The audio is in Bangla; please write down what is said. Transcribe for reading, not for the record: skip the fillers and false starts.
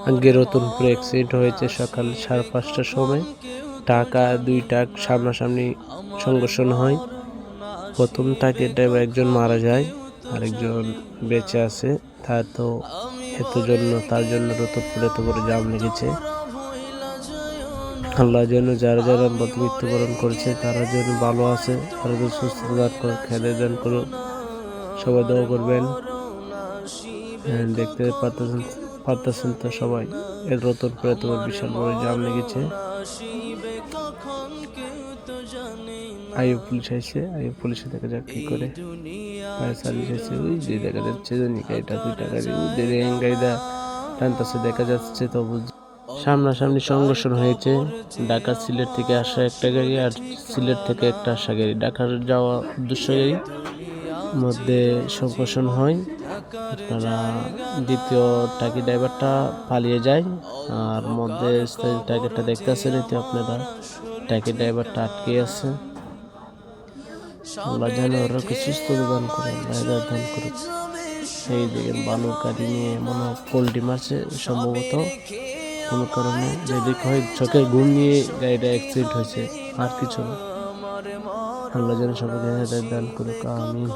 আগে রতনপুরে অ্যাক্সিডেন্ট হয়েছে সকাল 5:30টার সময়। দুই ট্রাক সামনাসামনি সংঘর্ষ হয়। প্রথম ট্রাকের ড্রাইভার একজন মারা যায়, আরেকজন বেঁচে আছে। তার জন্য রতনপুরে এত বড় জাম লেগেছে। আল্লাহ যেন যারা যারা মৃত্যুবরণ করেছে তারা যেন ভালো আছে, তারা যেন সুস্থতা দান করুন, খেলে দান করুন। সবাই দোয়া করবেন। দেখতে পারতেছেন তো সবাই, এর রতনপুরে এত বড় বিশাল বড় জাম লেগেছে। পুলিশ আইছে, পুলিশে দেখা যাক কি করে। ফায়ার সার্ভিস আইছে, ওই যে দেখা যাচ্ছে যে গাড়িটা 2টা গাড়ি গাড়িটা টানতেছে দেখা যাচ্ছে। তো সামনাসামনি সংঘর্ষ হয়েছে। ঢাকা সিলেট থেকে আসা একটা গাড়ি আর সিলেট থেকে একটা আসা গাড়ি, ঢাকার যাওয়া উদ্দেশ্য গাড়ি মধ্যে সংঘর্ষ হয়। আপনারা দ্বিতীয় টাকি ড্রাইভারটা পালিয়ে যায়, আর মধ্যে টাকিটা দেখতেছেন, এতে আপনারা টাকি ড্রাইভারটা আটকে আছে। আল্লাহ যেন ওরা সুস্থ দান করে, আল্লাহ দান করুক। এই দেখেন বালুর গাড়ি নিয়ে মনে পোল্ট্রি মারছে সম্ভবত কোনো কারণে, যেদিক হয় চোখে ঘুম নিয়ে গাড়িটা অ্যাক্সিডেন্ট হয়েছে, আর কিছু না। আল্লাহ যেন সবাইকে দান করুক, আমিন।